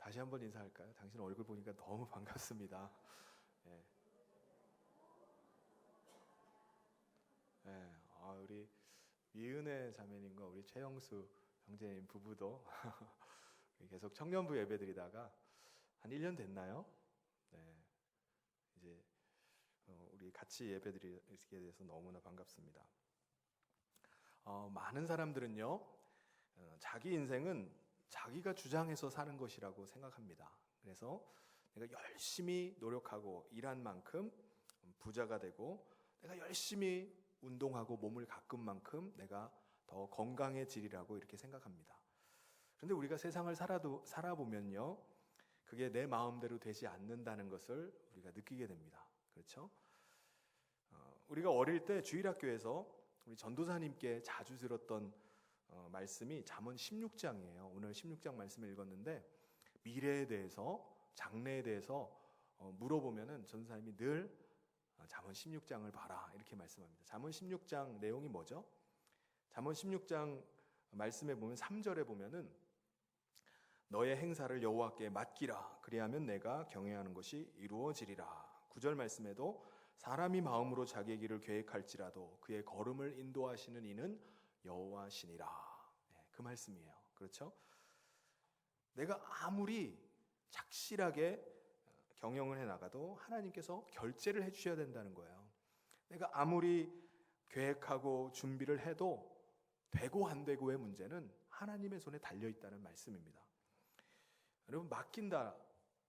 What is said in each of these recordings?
다시 한번 인사할까요? 당신 얼굴 보니까 너무 반갑습니다. 예. 예. 우리 미은혜 자매님과 우리 최영수 형제님 부부도 계속 청년부 예배드리다가 한 1년 됐나요? 네. 이제 우리 같이 예배드리게 돼서 너무나 반갑습니다. 많은 사람들은요, 자기 인생은 자기가 주장해서 사는 것이라고 생각합니다. 그래서 내가 열심히 노력하고 일한 만큼 부자가 되고, 내가 열심히 운동하고 몸을 가꾼 만큼 내가 더 건강해지리라고 이렇게 생각합니다. 그런데 우리가 세상을 살아보면요, 그게 내 마음대로 되지 않는다는 것을 우리가 느끼게 됩니다. 그렇죠? 우리가 어릴 때 주일학교에서 우리 전도사님께 자주 들었던 말씀이 잠언 16장이에요. 오늘 16장 말씀을 읽었는데, 미래에 대해서, 장래에 대해서 물어보면은 전도사님이 늘 잠언 16장을 봐라 이렇게 말씀합니다. 잠언 16장 내용이 뭐죠? 잠언 16장 말씀에 보면 3절에 보면은 너의 행사를 여호와께 맡기라, 그리하면 내가 경외하는 것이 이루어지리라. 9절 말씀에도 사람이 마음으로 자기의 길을 계획할지라도 그의 걸음을 인도하시는 이는 여호와시니라. 그 말씀이에요. 그렇죠? 내가 아무리 착실하게 경영을 해나가도 하나님께서 결제를 해주셔야 된다는 거예요. 내가 아무리 계획하고 준비를 해도 되고 안 되고의 문제는 하나님의 손에 달려있다는 말씀입니다. 여러분,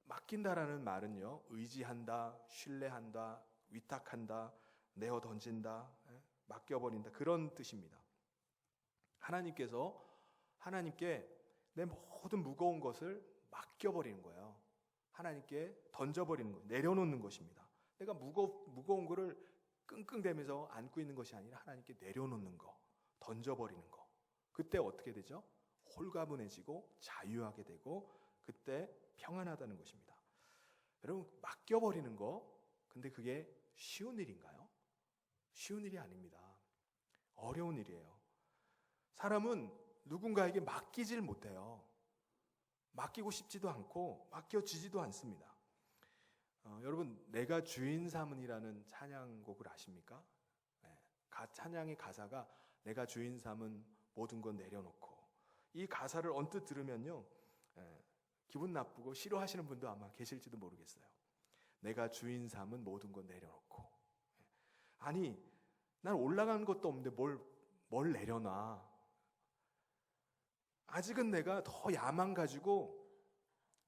맡긴다라는 말은요, 의지한다, 신뢰한다, 위탁한다, 내어 던진다, 맡겨버린다, 그런 뜻입니다. 하나님께 내 모든 무거운 것을 맡겨버리는 거예요. 하나님께 던져버리는 거, 내려놓는 것입니다. 내가 무거운 거를 끙끙대면서 안고 있는 것이 아니라 하나님께 내려놓는 거, 던져버리는 거. 그때 어떻게 되죠? 홀가분해지고 자유하게 되고, 그때 평안하다는 것입니다. 여러분, 맡겨버리는 거, 근데 그게 쉬운 일인가요? 쉬운 일이 아닙니다. 어려운 일이에요. 사람은 누군가에게 맡기질 못해요. 맡기고 싶지도 않고 맡겨지지도 않습니다. 여러분, 내가 주인 삼은이라는 찬양곡을 아십니까? 네. 찬양의 가사가 내가 주인 삼은 모든 건 내려놓고, 이 가사를 언뜻 들으면요, 기분 나쁘고 싫어하시는 분도 아마 계실지도 모르겠어요. 내가 주인 삼은 모든 건 내려놓고. 아니, 난 올라간 것도 없는데 뭘 내려놔. 아직은 내가 더 야망 가지고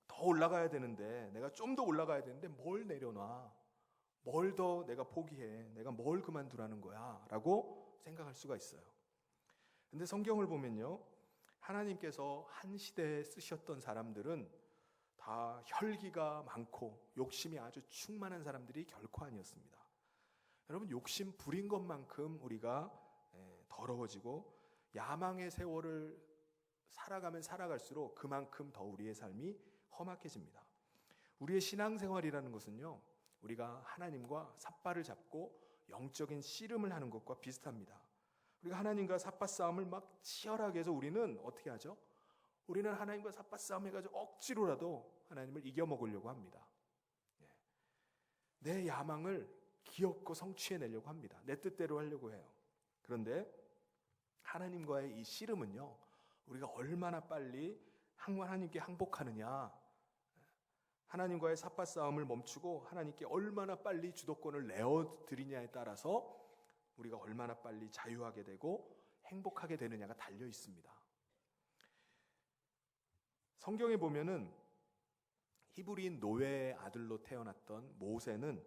더 올라가야 되는데, 내가 좀 더 올라가야 되는데 뭘 내려놔. 뭘 더 내가 포기해. 내가 뭘 그만두라는 거야 라고 생각할 수가 있어요. 근데 성경을 보면요, 하나님께서 한 시대에 쓰셨던 사람들은 다 혈기가 많고 욕심이 아주 충만한 사람들이 결코 아니었습니다. 여러분, 욕심 부린 것만큼 우리가 더러워지고, 야망의 세월을 살아가면 살아갈수록 그만큼 더 우리의 삶이 험악해집니다. 우리의 신앙생활이라는 것은요, 우리가 하나님과 삿발을 잡고 영적인 씨름을 하는 것과 비슷합니다. 우리가 하나님과 삿발 싸움을 막 치열하게 해서 우리는 어떻게 하죠? 우리는 하나님과 삿발 싸움 해가지고 억지로라도 하나님을 이겨먹으려고 합니다. 내 야망을 기업고 성취해내려고 합니다. 내 뜻대로 하려고 해요. 그런데 하나님과의 이 씨름은요, 우리가 얼마나 빨리 하나님께 항복하느냐, 하나님과의 삿발 싸움을 멈추고 하나님께 얼마나 빨리 주도권을 내어드리냐에 따라서 우리가 얼마나 빨리 자유하게 되고 행복하게 되느냐가 달려 있습니다. 성경에 보면은 히브리인 노예의 아들로 태어났던 모세는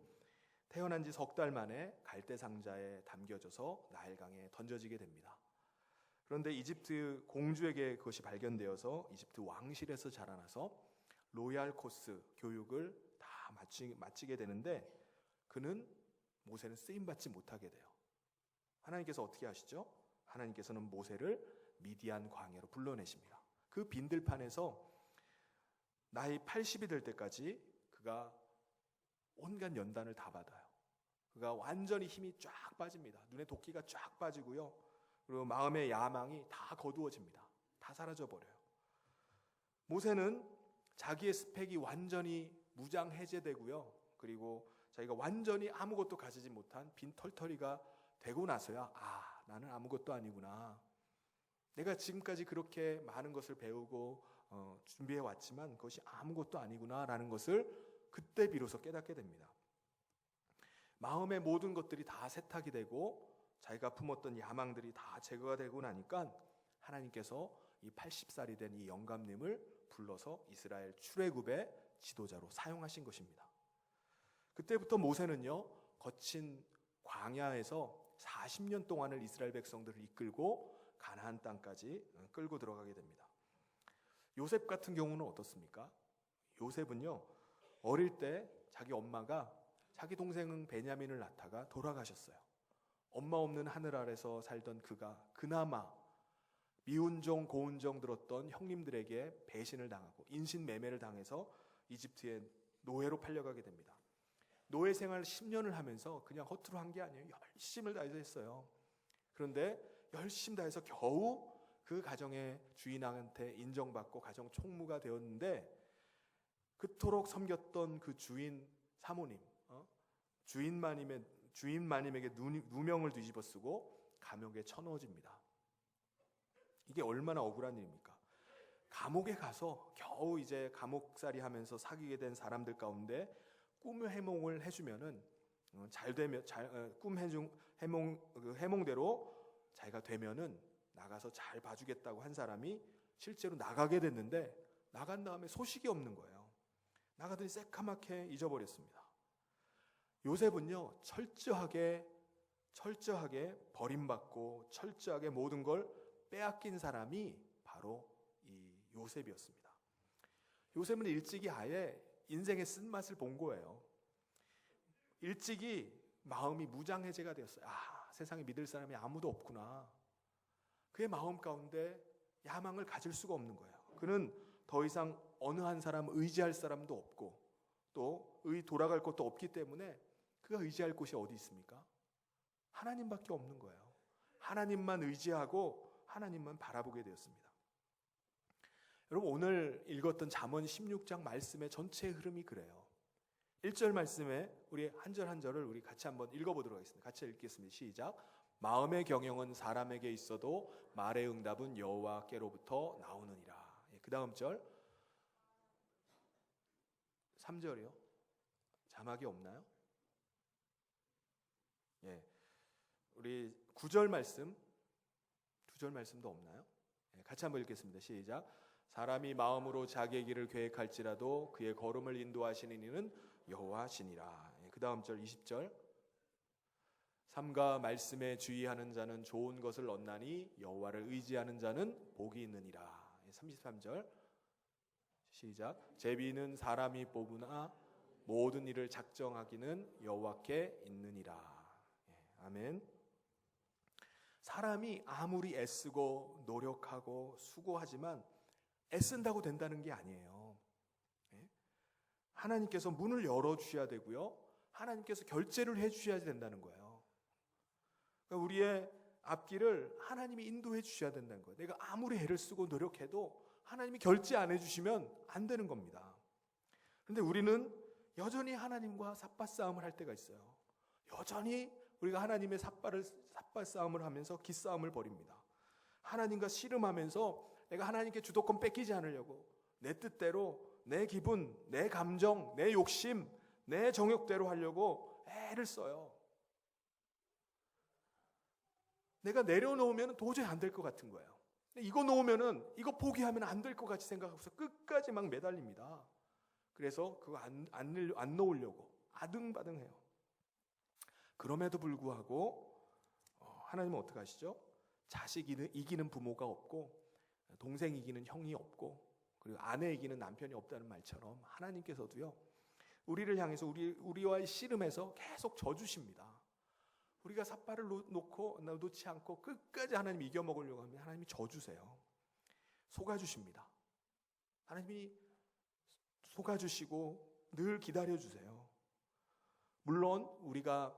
태어난 지 석 달 만에 갈대 상자에 담겨져서 나일강에 던져지게 됩니다. 그런데 이집트 공주에게 그것이 발견되어서 이집트 왕실에서 자라나서 로얄 코스 교육을 다 마치게 되는데, 모세는 쓰임받지 못하게 돼요. 하나님께서 어떻게 하시죠? 하나님께서는 모세를 미디안 광야로 불러내십니다. 그 빈들판에서 나이 80이 될 때까지 그가 온갖 연단을 다 받아요. 그가 완전히 힘이 쫙 빠집니다. 눈에 도끼가 쫙 빠지고요. 그리고 마음의 야망이 다 거두어집니다. 다 사라져버려요. 모세는 자기의 스펙이 완전히 무장 해제되고요. 그리고 자기가 완전히 아무것도 가지지 못한 빈 털터리가 되고 나서야 나는 아무것도 아니구나. 내가 지금까지 그렇게 많은 것을 배우고 준비해 왔지만 그것이 아무것도 아니구나라는 것을 그때 비로소 깨닫게 됩니다. 마음의 모든 것들이 다 세탁이 되고 자기가 품었던 야망들이 다 제거가 되고 나니까 하나님께서 이 80살이 된 이 영감님을 불러서 이스라엘 출애굽의 지도자로 사용하신 것입니다. 그때부터 모세는요, 거친 광야에서 40년 동안을 이스라엘 백성들을 이끌고 가나안 땅까지 끌고 들어가게 됩니다. 요셉 같은 경우는 어떻습니까? 요셉은요, 어릴 때 자기 엄마가 자기 동생 베냐민을 낳다가 돌아가셨어요. 엄마 없는 하늘 아래서 살던 그가 그나마 미운정 고운정 들었던 형님들에게 배신을 당하고 인신매매를 당해서 이집트의 노예로 팔려가게 됩니다. 노예 생활 10년을 하면서 그냥 허투루 한 게 아니에요. 열심을 다해서 했어요. 그런데 열심 다해서 겨우 그 가정의 주인한테 인정받고 가정 총무가 되었는데, 그토록 섬겼던 그 주인 사모님, 주인마님에게 누명을 뒤집어 쓰고 감옥에 쳐넣어집니다. 이게 얼마나 억울한 일입니까? 감옥에 가서 겨우 이제 감옥살이 하면서 사귀게 된 사람들 가운데 꿈의 해몽을 해주면은 해몽대로 자기가 되면은 나가서 잘 봐주겠다고 한 사람이 실제로 나가게 됐는데, 나간 다음에 소식이 없는 거예요. 나가더니 새카맣게 잊어버렸습니다. 요셉은요, 철저하게 버림받고 철저하게 모든 걸 빼앗긴 사람이 바로 이 요셉이었습니다. 요셉은 일찍이 아예 인생의 쓴맛을 본 거예요. 일찍이 마음이 무장해제가 되었어요. 세상에 믿을 사람이 아무도 없구나. 그의 마음 가운데 야망을 가질 수가 없는 거예요. 그는 더 이상 어느 한 사람 의지할 사람도 없고 또 돌아갈 곳도 없기 때문에 그가 의지할 곳이 어디 있습니까? 하나님밖에 없는 거예요. 하나님만 의지하고 하나님만 바라보게 되었습니다. 여러분, 오늘 읽었던 잠언 16장 말씀의 전체의 흐름이 그래요. 1절 말씀에 우리 한 절 한 절을 우리 같이 한번 읽어보도록 하겠습니다. 같이 읽겠습니다. 시작. 마음의 경영은 사람에게 있어도 말의 응답은 여호와께로부터 나오느니라. 그 다음 절 3절이요. 자막이 없나요? 우리 9절 말씀, 2절 말씀도 없나요? 같이 한번 읽겠습니다. 시작. 사람이 마음으로 자기의 길을 계획할지라도 그의 걸음을 인도하시는 이는 여호와시니라. 그 다음 절 20절. 삼가 말씀에 주의하는 자는 좋은 것을 얻나니 여호와를 의지하는 자는 복이 있느니라. 33절. 시작. 제비는 사람이 뽑으나 모든 일을 작정하기는 여호와께 있느니라. 아멘. 사람이 아무리 애쓰고 노력하고 수고하지만 애쓴다고 된다는 게 아니에요. 하나님께서 문을 열어주셔야 되고요, 하나님께서 결제를 해주셔야 된다는 거예요. 그러니까 우리의 앞길을 하나님이 인도해 주셔야 된다는 거예요. 내가 아무리 애를 쓰고 노력해도 하나님이 결제 안 해주시면 안 되는 겁니다. 그런데 우리는 여전히 하나님과 삿바 싸움을 할 때가 있어요. 여전히 우리가 하나님의 삿바 싸움을 하면서 기싸움을 벌입니다. 하나님과 씨름하면서 내가 하나님께 주도권 뺏기지 않으려고 내 뜻대로, 내 기분, 내 감정, 내 욕심, 내 정욕대로 하려고 애를 써요. 내가 내려놓으면 도저히 안 될 것 같은 거예요. 이거 놓으면은, 이거 포기하면 안 될 것 같이 생각하고서 끝까지 막 매달립니다. 그래서 그거 안 놓으려고 아등바등해요. 그럼에도 불구하고 하나님은 어떻게 하시죠? 자식 이기는 부모가 없고 동생 이기는 형이 없고 그리고 아내 이기는 남편이 없다는 말처럼 하나님께서도요, 우리를 향해서 우리와의 씨름에서 계속 져주십니다. 우리가 삿발을 놓지 않고 끝까지 하나님 이겨먹으려고 하면 하나님이 져주세요. 속아주십니다. 하나님이 속아주시고 늘 기다려주세요. 물론 우리가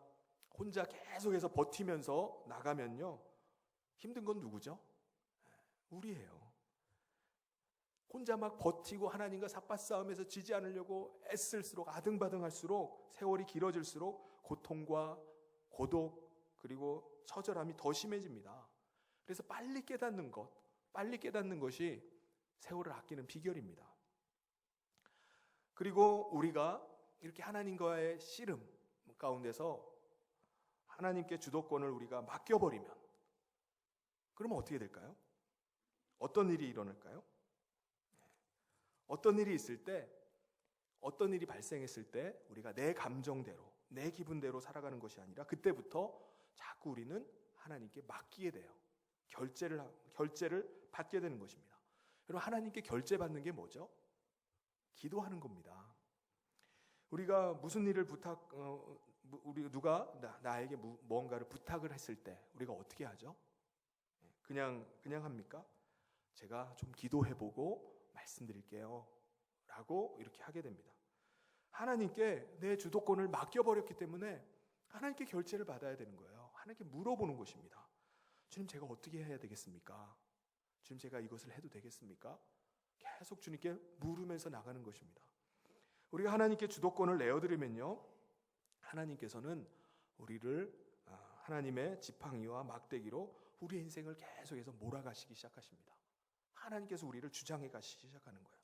혼자 계속해서 버티면서 나가면요, 힘든 건 누구죠? 우리예요. 혼자 막 버티고 하나님과 삿바싸움에서 지지 않으려고 애쓸수록, 아등바등할수록, 세월이 길어질수록 고통과 고독 그리고 처절함이 더 심해집니다. 그래서 빨리 깨닫는 것이 세월을 아끼는 비결입니다. 그리고 우리가 이렇게 하나님과의 씨름 가운데서 하나님께 주도권을 우리가 맡겨버리면 그러면 어떻게 될까요? 어떤 일이 일어날까요? 어떤 일이 있을 때, 어떤 일이 발생했을 때 우리가 내 감정대로, 내 기분대로 살아가는 것이 아니라 그때부터 자꾸 우리는 하나님께 맡기게 돼요. 결제를 받게 되는 것입니다. 여러분, 하나님께 결제받는 게 뭐죠? 기도하는 겁니다. 우리가 무슨 일을 우리 누가 나에게 뭔가를 부탁을 했을 때 우리가 어떻게 하죠? 그냥 합니까? 제가 좀 기도해보고 말씀드릴게요 라고 이렇게 하게 됩니다. 하나님께 내 주도권을 맡겨버렸기 때문에 하나님께 결제를 받아야 되는 거예요. 하나님께 물어보는 것입니다. 주님, 제가 어떻게 해야 되겠습니까? 주님, 제가 이것을 해도 되겠습니까? 계속 주님께 물으면서 나가는 것입니다. 우리가 하나님께 주도권을 내어드리면요, 하나님께서는 우리를 하나님의 지팡이와 막대기로 우리의 인생을 계속해서 몰아가시기 시작하십니다. 하나님께서 우리를 주장해 가시기 시작하는 거예요.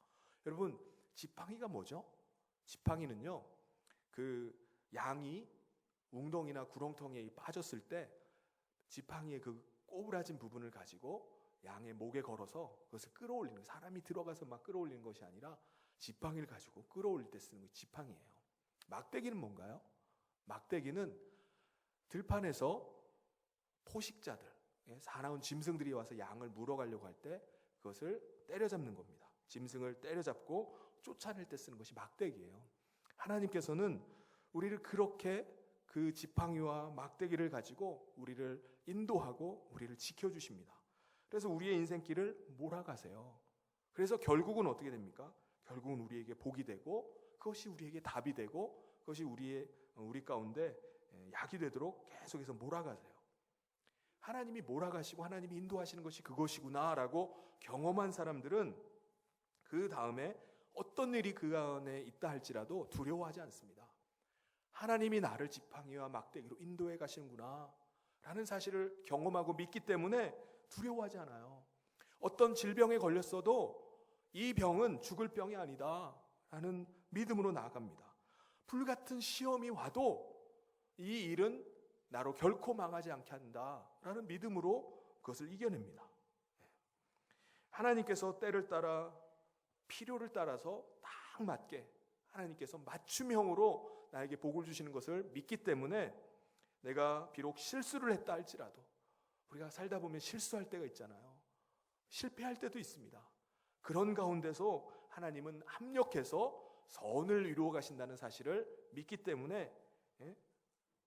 여러분, 지팡이가 뭐죠? 지팡이는요, 그 양이 웅덩이나 구렁텅이에 빠졌을 때 지팡이의 그 꼬부라진 부분을 가지고 양의 목에 걸어서 그것을 끌어올리는, 사람이 들어가서 막 끌어올리는 것이 아니라 지팡이를 가지고 끌어올릴 때 쓰는 게 지팡이예요. 막대기는 뭔가요? 막대기는 들판에서 포식자들, 사나운 짐승들이 와서 양을 물어가려고 할 때 그것을 때려잡는 겁니다. 짐승을 때려잡고 쫓아낼 때 쓰는 것이 막대기예요. 하나님께서는 우리를 그렇게 그 지팡이와 막대기를 가지고 우리를 인도하고 우리를 지켜주십니다. 그래서 우리의 인생길을 몰아가세요. 그래서 결국은 어떻게 됩니까? 결국은 우리에게 복이 되고 그것이 우리에게 답이 되고 그것이 우리 가운데 약이 되도록 계속해서 몰아가세요. 하나님이 몰아가시고 하나님이 인도하시는 것이 그것이구나라고 경험한 사람들은 그 다음에 어떤 일이 그 안에 있다 할지라도 두려워하지 않습니다. 하나님이 나를 지팡이와 막대기로 인도해 가시는구나 라는 사실을 경험하고 믿기 때문에 두려워하지 않아요. 어떤 질병에 걸렸어도 이 병은 죽을 병이 아니다 라는 믿음으로 나아갑니다. 불같은 시험이 와도 이 일은 나로 결코 망하지 않게 한다 라는 믿음으로 그것을 이겨냅니다. 하나님께서 때를 따라 필요를 따라서 딱 맞게 하나님께서 맞춤형으로 나에게 복을 주시는 것을 믿기 때문에 내가 비록 실수를 했다 할지라도, 우리가 살다 보면 실수할 때가 있잖아요. 실패할 때도 있습니다. 그런 가운데서 하나님은 합력해서 선을 이루어 가신다는 사실을 믿기 때문에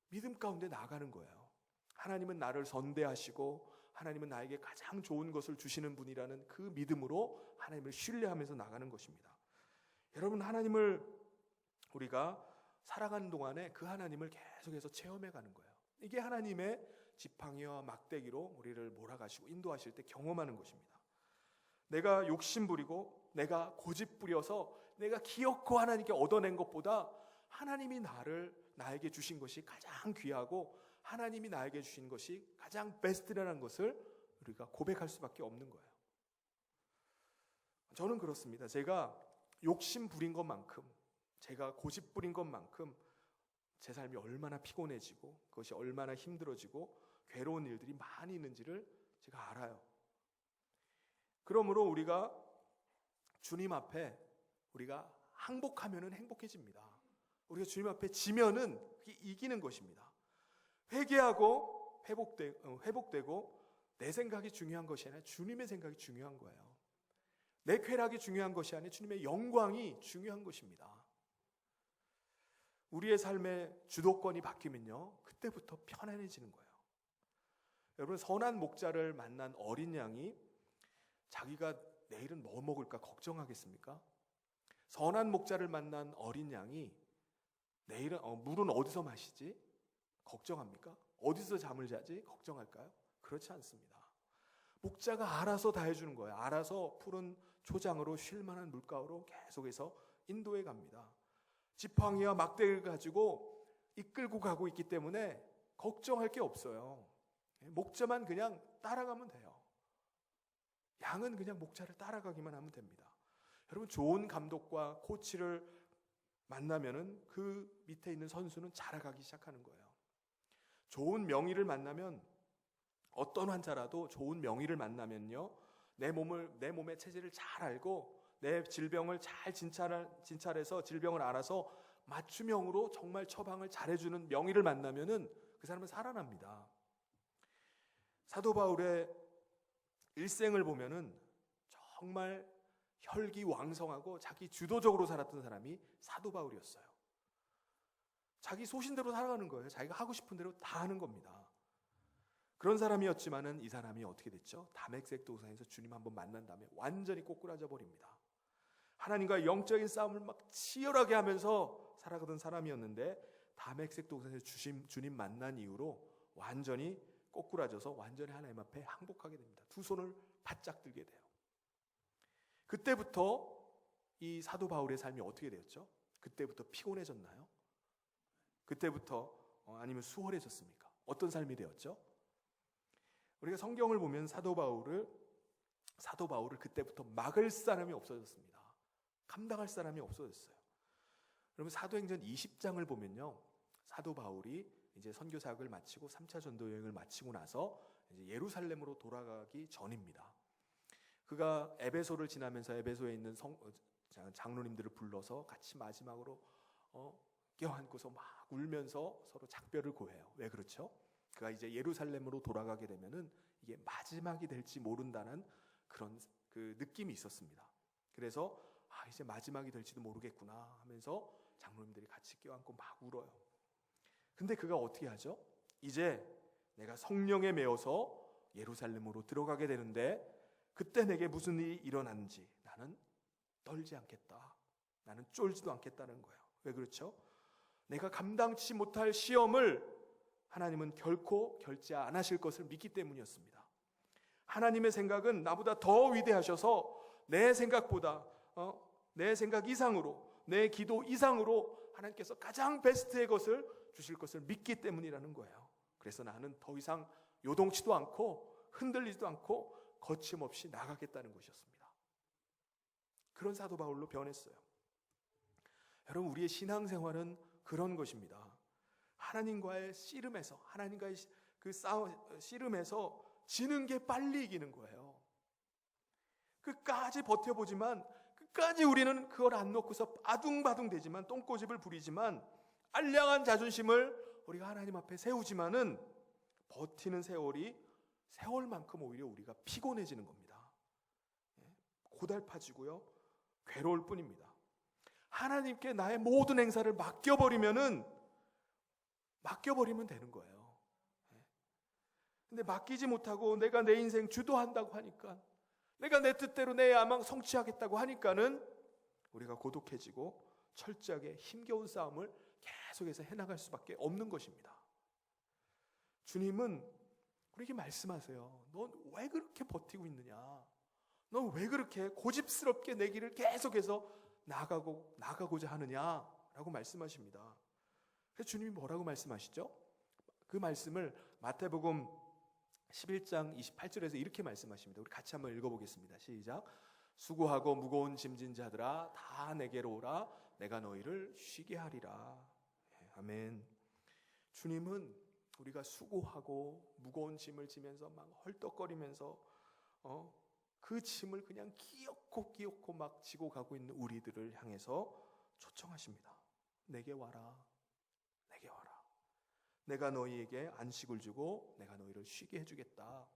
믿음 가운데 나아가는 거예요. 하나님은 나를 선대하시고 하나님은 나에게 가장 좋은 것을 주시는 분이라는 그 믿음으로 하나님을 신뢰하면서 나가는 것입니다. 여러분, 하나님을 우리가 살아가는 동안에 그 하나님을 계속해서 체험해 가는 거예요. 이게 하나님의 지팡이와 막대기로 우리를 몰아가시고 인도하실 때 경험하는 것입니다. 내가 욕심 부리고 내가 고집 부려서 내가 기어코 하나님께 얻어낸 것보다 하나님이 나에게 주신 것이 가장 귀하고 하나님이 나에게 주신 것이 가장 베스트라는 것을 우리가 고백할 수밖에 없는 거예요. 저는 그렇습니다. 제가 욕심 부린 것만큼, 제가 고집 부린 것만큼 제 삶이 얼마나 피곤해지고 그것이 얼마나 힘들어지고 괴로운 일들이 많이 있는지를 제가 알아요. 그러므로 우리가 주님 앞에 우리가 항복하면은 행복해집니다. 우리가 주님 앞에 지면은 그게 이기는 것입니다. 회개하고 회복되고 내 생각이 중요한 것이 아니라 주님의 생각이 중요한 거예요. 내 쾌락이 중요한 것이 아니라 주님의 영광이 중요한 것입니다. 우리의 삶의 주도권이 바뀌면요, 그때부터 편안해지는 거예요. 여러분, 선한 목자를 만난 어린 양이 자기가 내일은 뭐 먹을까 걱정하겠습니까? 선한 목자를 만난 어린 양이 내일은 물은 어디서 마시지? 걱정합니까? 어디서 잠을 자지? 걱정할까요? 그렇지 않습니다. 목자가 알아서 다 해주는 거예요. 알아서 푸른 초장으로 쉴 만한 물가로 계속해서 인도해 갑니다. 지팡이와 막대기를 가지고 이끌고 가고 있기 때문에 걱정할 게 없어요. 목자만 그냥 따라가면 돼요. 양은 그냥 목자를 따라가기만 하면 됩니다. 여러분, 좋은 감독과 코치를 만나면은 그 밑에 있는 선수는 자라가기 시작하는 거예요. 좋은 명의를 만나면, 어떤 환자라도 좋은 명의를 만나면요, 내 몸의 체질을 잘 알고 내 질병을 잘 진찰해서 질병을 알아서 맞춤형으로 정말 처방을 잘해주는 명의를 만나면은 그 사람은 살아납니다. 사도 바울의 일생을 보면은 정말 혈기왕성하고 자기 주도적으로 살았던 사람이 사도 바울이었어요. 자기 소신대로 살아가는 거예요. 자기가 하고 싶은 대로 다 하는 겁니다. 그런 사람이었지만은 이 사람이 어떻게 됐죠? 다메섹 도상에서 주님 한번 만난 다음에 완전히 꼬꾸라져 버립니다. 하나님과 영적인 싸움을 막 치열하게 하면서 살아가던 사람이었는데 다메섹 도상에서 주님 만난 이후로 완전히 꼬꾸라져서 완전히 하나님 앞에 항복하게 됩니다. 두 손을 바짝 들게 돼요. 그때부터 이 사도 바울의 삶이 어떻게 되었죠? 그때부터 피곤해졌나요? 그때부터 아니면 수월해졌습니까? 어떤 삶이 되었죠? 우리가 성경을 보면 사도 바울을 그때부터 막을 사람이 없어졌습니다. 감당할 사람이 없어졌어요. 여러분, 사도행전 20장을 보면요, 사도 바울이 이제 선교 사역을 마치고 3차 전도 여행을 마치고 나서 이제 예루살렘으로 돌아가기 전입니다. 그가 에베소를 지나면서 에베소에 있는 장로님들을 불러서 같이 마지막으로 껴안고서 막 울면서 서로 작별을 고해요. 왜 그렇죠? 그가 이제 예루살렘으로 돌아가게 되면은 이게 마지막이 될지 모른다는 그런 그 느낌이 있었습니다. 그래서 이제 마지막이 될지도 모르겠구나 하면서 장로님들이 같이 껴안고 막 울어요. 근데 그가 어떻게 하죠? 이제 내가 성령에 매어서 예루살렘으로 들어가게 되는데 그때 내게 무슨 일이 일어나는지 나는 떨지 않겠다. 나는 쫄지도 않겠다는 거예요. 왜 그렇죠? 내가 감당치 못할 시험을 하나님은 결코 결제 안 하실 것을 믿기 때문이었습니다. 하나님의 생각은 나보다 더 위대하셔서 내 생각보다 내 생각 이상으로, 내 기도 이상으로 하나님께서 가장 베스트의 것을 주실 것을 믿기 때문이라는 거예요. 그래서 나는 더 이상 요동치도 않고 흔들리지도 않고 거침없이 나가겠다는 것이었습니다. 그런 사도 바울로 변했어요. 여러분, 우리의 신앙생활은 그런 것입니다. 하나님과의 씨름에서, 하나님과의 그 씨름에서 지는 게 빨리 이기는 거예요. 끝까지 버텨보지만, 끝까지 우리는 그걸 안 놓고서 아둥바둥 되지만, 똥꼬집을 부리지만, 알량한 자존심을 우리가 하나님 앞에 세우지만은 버티는 세월만큼 오히려 우리가 피곤해지는 겁니다. 고달파지고요, 괴로울 뿐입니다. 하나님께 나의 모든 행사를 맡겨버리면 되는 거예요. 근데 맡기지 못하고 내가 내 인생 주도한다고 하니까, 내가 내 뜻대로 내 야망 성취하겠다고 하니까는 우리가 고독해지고 철저하게 힘겨운 싸움을 계속해서 해나갈 수밖에 없는 것입니다. 주님은 우리에게 말씀하세요. 넌 왜 그렇게 버티고 있느냐? 넌 왜 그렇게 고집스럽게 내 길을 계속해서 나가고자 하느냐라고 말씀하십니다. 그래서 주님이 뭐라고 말씀하시죠? 그 말씀을 마태복음 11장 28절에서 이렇게 말씀하십니다. 우리 같이 한번 읽어보겠습니다. 시작. 수고하고 무거운 짐진 자들아 다 내게로 오라. 내가 너희를 쉬게 하리라. 아멘. 주님은 우리가 수고하고 무거운 짐을 지면서 막 헐떡거리면서 그 짐을 그냥 끼얹고 막 지고 가고 있는 우리들을 향해서 초청하십니다. 내게 와라. 내게 와라. 내가 너희에게 안식을 주고 내가 너희를 쉬게 해주겠다.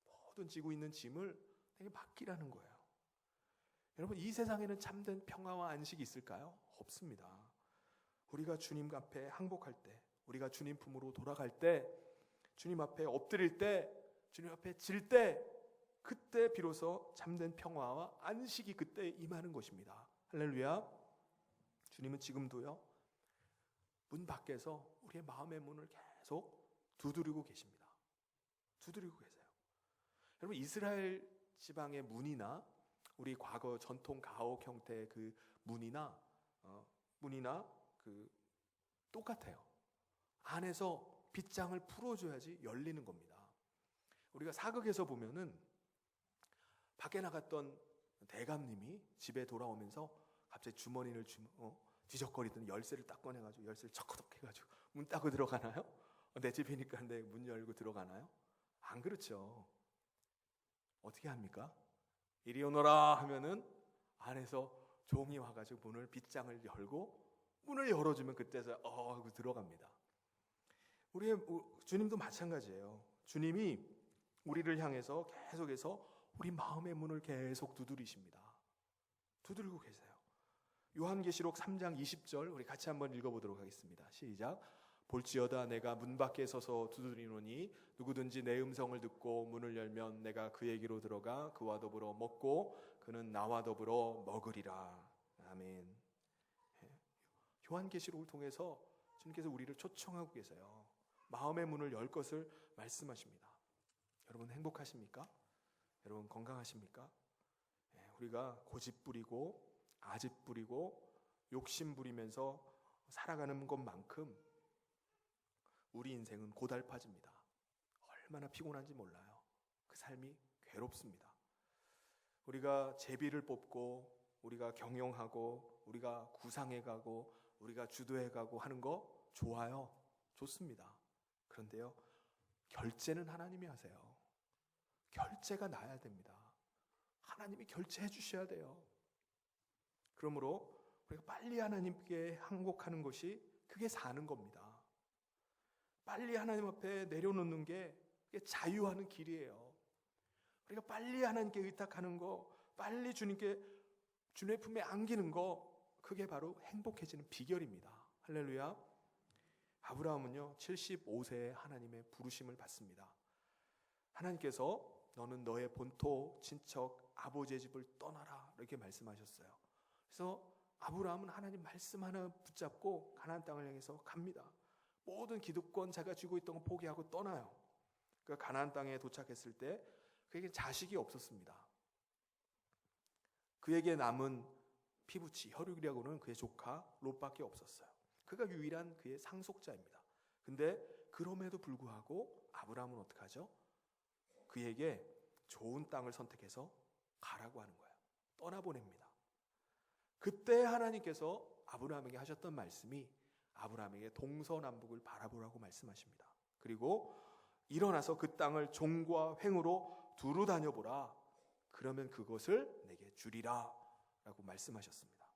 모든 지고 있는 짐을 내게 맡기라는 거예요. 여러분, 이 세상에는 참된 평화와 안식이 있을까요? 없습니다. 우리가 주님 앞에 항복할 때, 우리가 주님 품으로 돌아갈 때, 주님 앞에 엎드릴 때, 주님 앞에 질 때, 그때 비로소 참된 평화와 안식이 그때 임하는 것입니다. 할렐루야. 주님은 지금도요, 문 밖에서 우리의 마음의 문을 계속 두드리고 계십니다. 두드리고 계세요. 여러분, 이스라엘 지방의 문이나 우리 과거 전통 가옥 형태의 그 문이나 그 똑같아요. 안에서 빗장을 풀어줘야지 열리는 겁니다. 우리가 사극에서 보면은 밖에 나갔던 대감님이 집에 돌아오면서 갑자기 주머니를 뒤적거리던 열쇠를 딱 꺼내가지고 열쇠를 척커덕 해가지고 문 따고 들어가나요? 내 집이니까 내 문 열고 들어가나요? 안 그렇죠. 어떻게 합니까? 이리 오너라 하면은 안에서 종이 와가지고 문을 빗장을 열고 문을 열어주면 그때서 하고 들어갑니다. 우리의 주님도 마찬가지예요. 주님이 우리를 향해서 계속해서 우리 마음의 문을 계속 두드리십니다. 두드리고 계세요. 요한계시록 3장 20절 우리 같이 한번 읽어보도록 하겠습니다. 시작. 볼지어다 내가 문 밖에 서서 두드리노니 누구든지 내 음성을 듣고 문을 열면 내가 그에게로 들어가 그와 더불어 먹고 그는 나와 더불어 먹으리라. 아멘. 요한계시록을 통해서 주님께서 우리를 초청하고 계세요. 마음의 문을 열 것을 말씀하십니다. 여러분 행복하십니까? 여러분 건강하십니까? 우리가 고집 부리고 아집 부리고 욕심 부리면서 살아가는 것만큼 우리 인생은 고달파집니다. 얼마나 피곤한지 몰라요. 그 삶이 괴롭습니다. 우리가 제비를 뽑고 우리가 경영하고 우리가 구상해가고 우리가 주도해가고 하는 거 좋아요. 좋습니다. 그런데요, 결제는 하나님이 하세요. 결제가 나야 됩니다. 하나님이 결제해 주셔야 돼요. 그러므로 우리가 빨리 하나님께 항복하는 것이 그게 사는 겁니다. 빨리 하나님 앞에 내려놓는 게 그게 자유하는 길이에요. 우리가 빨리 하나님께 의탁하는 거, 빨리 주님의 품에 안기는 거, 그게 바로 행복해지는 비결입니다. 할렐루야. 아브라함은요 75세에 하나님의 부르심을 받습니다. 하나님께서 너는 너의 본토, 친척, 아버지의 집을 떠나라 이렇게 말씀하셨어요. 그래서 아브라함은 하나님 말씀 하나 붙잡고 가나안 땅을 향해서 갑니다. 모든 기득권 자기가 쥐고 있던 거 포기하고 떠나요. 그 가나안 땅에 도착했을 때 그에게 자식이 없었습니다. 그에게 남은 피부치 혈육이라고는 그의 조카 롯밖에 없었어요. 그가 유일한 그의 상속자입니다. 근데 그럼에도 불구하고 아브라함은 어떻게 하죠? 그에게 좋은 땅을 선택해서 가라고 하는 거예요. 떠나보냅니다. 그때 하나님께서 아브라함에게 하셨던 말씀이 아브라함에게 동서남북을 바라보라고 말씀하십니다. 그리고 일어나서 그 땅을 종과 횡으로 두루 다녀보라. 그러면 그것을 내게 주리라 라고 말씀하셨습니다.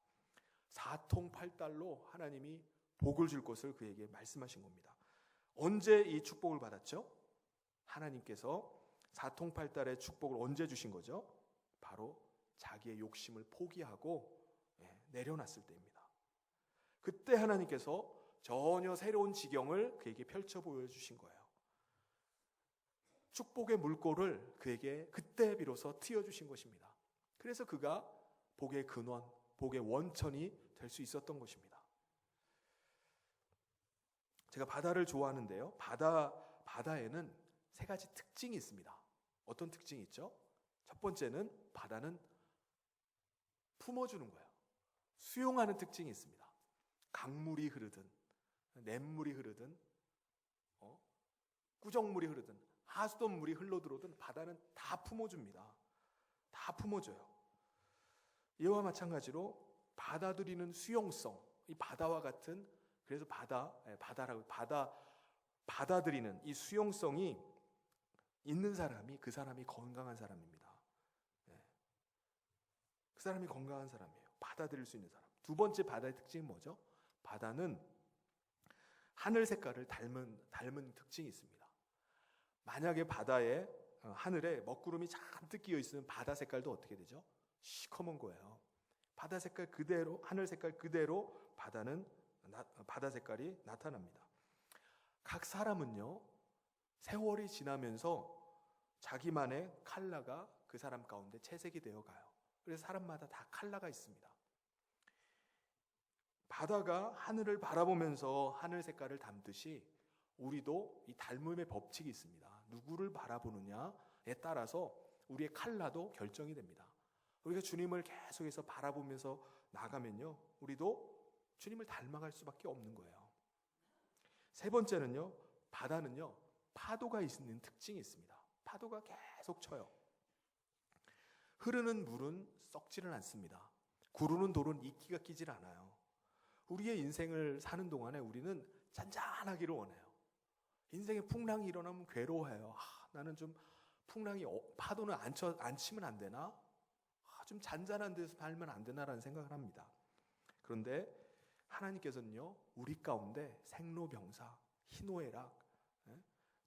사통팔달로 하나님이 복을 줄 것을 그에게 말씀하신 겁니다. 언제 이 축복을 받았죠? 하나님께서 사통팔달의 축복을 언제 주신 거죠? 바로 자기의 욕심을 포기하고 내려놨을 때입니다. 그때 하나님께서 전혀 새로운 지경을 그에게 펼쳐 보여주신 거예요. 축복의 물꼬를 그에게 그때 비로소 트여주신 것입니다. 그래서 그가 복의 근원, 복의 원천이 될 수 있었던 것입니다. 제가 바다를 좋아하는데요. 바다에는 세 가지 특징이 있습니다. 어떤 특징이 있죠? 첫 번째는 바다는 품어주는 거예요. 수용하는 특징이 있습니다. 강물이 흐르든 냇물이 흐르든 꾸정물이 흐르든 하수도물이 흘러들어오든 바다는 다 품어줍니다. 다 품어줘요. 이와 마찬가지로 받아들이는 수용성, 이 바다와 같은 그래서 받아들이는 이 수용성이 있는 사람이 그 사람이 건강한 사람입니다. 그 사람이 건강한 사람이에요. 받아들일 수 있는 사람. 두 번째 바다의 특징은 뭐죠? 바다는 하늘 색깔을 닮은 특징이 있습니다. 만약에 바다에 하늘에 먹구름이 잔뜩 끼어 있으면 바다 색깔도 어떻게 되죠? 시커먼 거예요. 바다 색깔 그대로, 하늘 색깔 그대로 바다 색깔이 나타납니다. 각 사람은요, 세월이 지나면서 자기만의 컬러가 그 사람 가운데 채색이 되어 가요. 그래서 사람마다 다 컬러가 있습니다. 바다가 하늘을 바라보면서 하늘 색깔을 담듯이 우리도 이 닮음의 법칙이 있습니다. 누구를 바라보느냐, 따라서 우리의 칼라도 결정이 됩니다. 우리가 주님을 계속해서 바라보면서 나가면요, 우리도 주님을 닮아갈 수밖에 없는 거예요. 세 번째는요, 바다는요, 파도가 있는 특징이 있습니다. 파도가 계속 쳐요. 흐르는 물은 썩지를 않습니다. 구르는 돌은 이끼가 끼질 않아요. 우리의 인생을 사는 동안에 우리는 잔잔하기를 원해요. 인생에 풍랑이 일어나면 괴로워해요. 나는 좀 풍랑이 파도는 안 치면 안 되나? 좀 잔잔한 데서 살면 안 되나라는 생각을 합니다. 그런데 하나님께서는요, 우리 가운데 생로병사, 희노애락,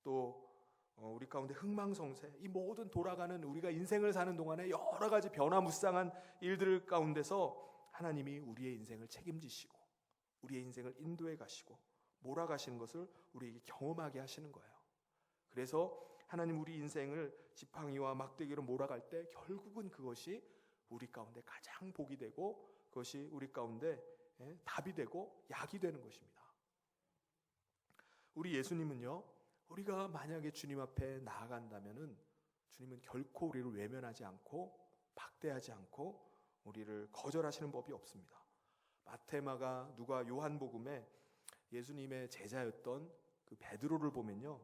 또 우리 가운데 흥망성쇠, 이 모든 돌아가는 우리가 인생을 사는 동안에 여러 가지 변화무쌍한 일들 가운데서 하나님이 우리의 인생을 책임지시고 우리의 인생을 인도해 가시고 몰아가시는 것을 우리에게 경험하게 하시는 거예요. 그래서 하나님 우리 인생을 지팡이와 막대기로 몰아갈 때 결국은 그것이 우리 가운데 가장 복이 되고 그것이 우리 가운데 답이 되고 약이 되는 것입니다. 우리 예수님은요, 우리가 만약에 주님 앞에 나아간다면은 주님은 결코 우리를 외면하지 않고 박대하지 않고 우리를 거절하시는 법이 없습니다. 마태, 마가, 누가, 요한복음에 예수님의 제자였던 그 베드로를 보면요,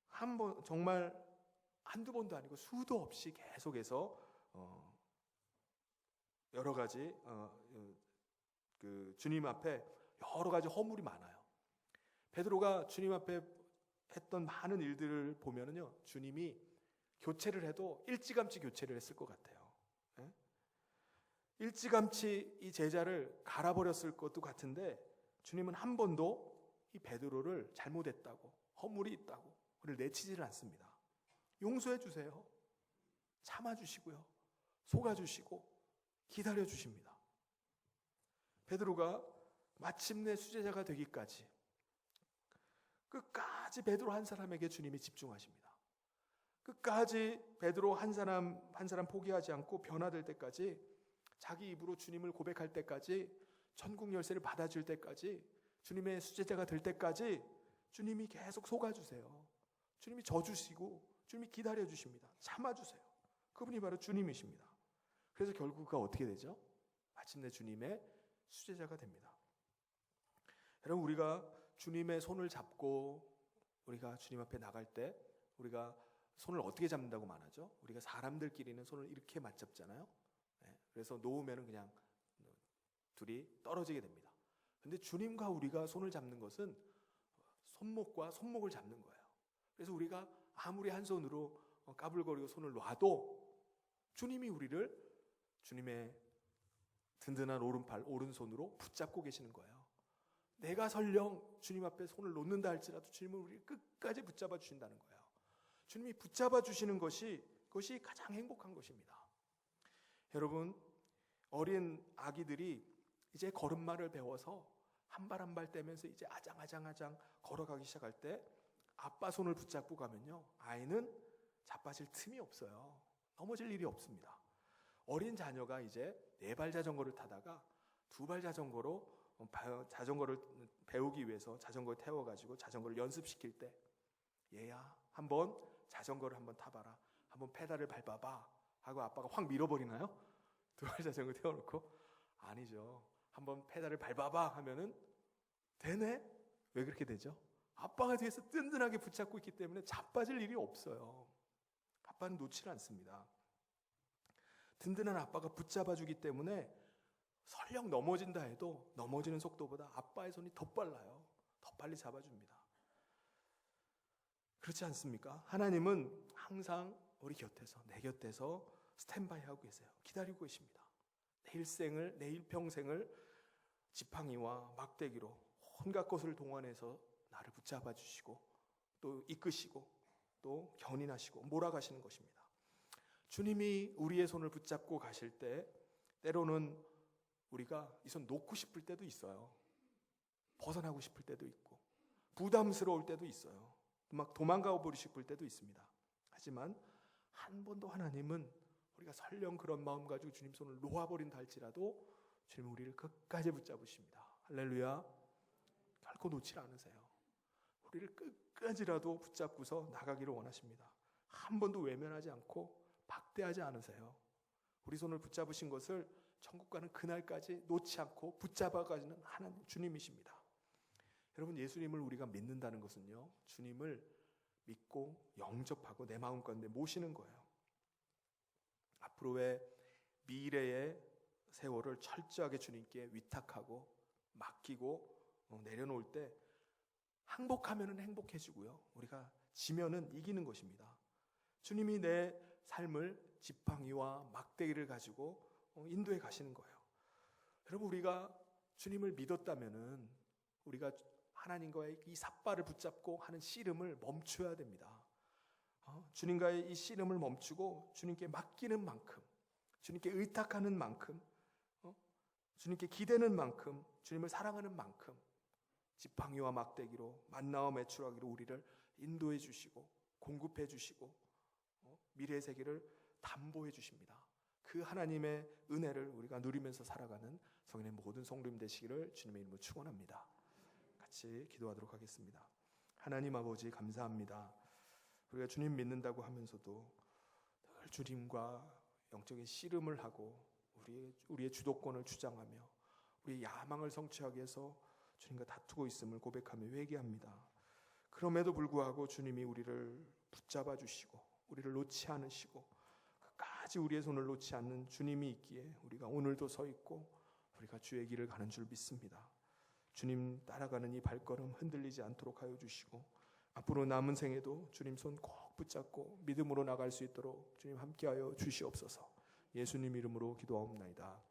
한 번, 정말 한두 번도 아니고 수도 없이 계속해서 여러 가지 그 주님 앞에 여러 가지 허물이 많아요. 베드로가 주님 앞에 했던 많은 일들을 보면은요, 주님이 교체를 해도 일찌감치 교체를 했을 것 같아요. 일찌감치 이 제자를 갈아버렸을 것도 같은데 주님은 한 번도 이 베드로를 잘못했다고, 허물이 있다고 그를 내치지를 않습니다. 용서해 주세요. 참아주시고요, 속아주시고 기다려주십니다. 베드로가 마침내 수제자가 되기까지 끝까지 베드로 한 사람에게 주님이 집중하십니다. 끝까지 베드로 한 사람 한 사람 포기하지 않고 변화될 때까지, 자기 입으로 주님을 고백할 때까지, 천국 열쇠를 받아줄 때까지, 주님의 수제자가 될 때까지 주님이 계속 속아주세요. 주님이 져주시고 주님이 기다려주십니다. 참아주세요. 그분이 바로 주님이십니다. 그래서 결국 그가 어떻게 되죠? 마침내 주님의 수제자가 됩니다. 여러분, 우리가 주님의 손을 잡고 우리가 주님 앞에 나갈 때 우리가 손을 어떻게 잡는다고 말하죠? 우리가 사람들끼리는 손을 이렇게 맞잡잖아요. 그래서 놓으면 그냥 둘이 떨어지게 됩니다. 근데 주님과 우리가 손을 잡는 것은 손목과 손목을 잡는 거예요. 그래서 우리가 아무리 한 손으로 까불거리고 손을 놔도 주님이 우리를 주님의 든든한 오른팔, 오른손으로 붙잡고 계시는 거예요. 내가 설령 주님 앞에 손을 놓는다 할지라도 주님은 우리를 끝까지 붙잡아 주신다는 거예요. 주님이 붙잡아 주시는 그것이 가장 행복한 것입니다. 여러분, 어린 아기들이 이제 걸음마를 배워서 한 발 한 발 떼면서 이제 아장아장 걸어가기 시작할 때 아빠 손을 붙잡고 가면요, 아이는 자빠질 틈이 없어요. 넘어질 일이 없습니다. 어린 자녀가 이제 4발 자전거를 타다가 2발 자전거로 자전거를 배우기 위해서 자전거를 태워가지고 자전거를 연습시킬 때, 얘야 한번 자전거를 한번 타봐라, 한번 페달을 밟아봐 하고 아빠가 확 밀어버리나요? 2발 자전거 태워놓고? 아니죠. 한번 페달을 밟아봐 하면은 되네? 왜 그렇게 되죠? 아빠가 뒤에서 든든하게 붙잡고 있기 때문에 자빠질 일이 없어요. 아빠는 놓지를 않습니다. 든든한 아빠가 붙잡아주기 때문에 설령 넘어진다 해도 넘어지는 속도보다 아빠의 손이 더 빨라요. 더 빨리 잡아줍니다. 그렇지 않습니까? 하나님은 항상 우리 곁에서, 내 곁에서 스탠바이 하고 계세요. 기다리고 계십니다. 내 일생을, 내 일평생을 지팡이와 막대기로 온갖 것을 동원해서 나를 붙잡아 주시고 또 이끄시고 또 견인하시고 몰아가시는 것입니다. 주님이 우리의 손을 붙잡고 가실 때 때로는 우리가 이 손 놓고 싶을 때도 있어요. 벗어나고 싶을 때도 있고 부담스러울 때도 있어요. 막 도망가 버리고 싶을 때도 있습니다. 하지만 한 번도 하나님은 우리가 설령 그런 마음 가지고 주님 손을 놓아버린다 할지라도 주님은 우리를 끝까지 붙잡으십니다. 할렐루야. 결코 놓지 않으세요. 우리를 끝까지라도 붙잡고서 나가기를 원하십니다. 한 번도 외면하지 않고 박대하지 않으세요. 우리 손을 붙잡으신 것을 천국 가는 그날까지 놓지 않고 붙잡아가지는 하나님 주님이십니다. 여러분, 예수님을 우리가 믿는다는 것은요, 주님을 믿고 영접하고 내 마음 가운데 모시는 거예요. 앞으로의 미래의 세월을 철저하게 주님께 위탁하고 맡기고 내려놓을 때 항복하면은 행복해지고요, 우리가 지면은 이기는 것입니다. 주님이 내 삶을 지팡이와 막대기를 가지고 인도해 가시는 거예요. 여러분, 우리가 주님을 믿었다면은 우리가 하나님과의 이 삿발을 붙잡고 하는 씨름을 멈춰야 됩니다. 주님과의 이 씨름을 멈추고 주님께 맡기는 만큼, 주님께 의탁하는 만큼, 주님께 기대는 만큼, 주님을 사랑하는 만큼 지팡이와 막대기로 만나와 매출하기로 우리를 인도해 주시고 공급해 주시고 미래의 세계를 담보해 주십니다. 그 하나님의 은혜를 우리가 누리면서 살아가는 성인의 모든 성도님 되시기를 주님의 이름으로 축원합니다. 같이 기도하도록 하겠습니다. 하나님 아버지, 감사합니다. 우리가 주님 믿는다고 하면서도 늘 주님과 영적인 씨름을 하고 우리의 주도권을 주장하며 우리의 야망을 성취하기 위해서 주님과 다투고 있음을 고백하며 회개합니다. 그럼에도 불구하고 주님이 우리를 붙잡아 주시고 우리를 놓지 않으시고 끝까지 우리의 손을 놓지 않는 주님이 있기에 우리가 오늘도 서 있고 우리가 주의 길을 가는 줄 믿습니다. 주님 따라가는 이 발걸음 흔들리지 않도록 하여 주시고 앞으로 남은 생에도 주님 손 꼭 붙잡고 믿음으로 나갈 수 있도록 주님 함께하여 주시옵소서. 예수님 이름으로 기도하옵나이다.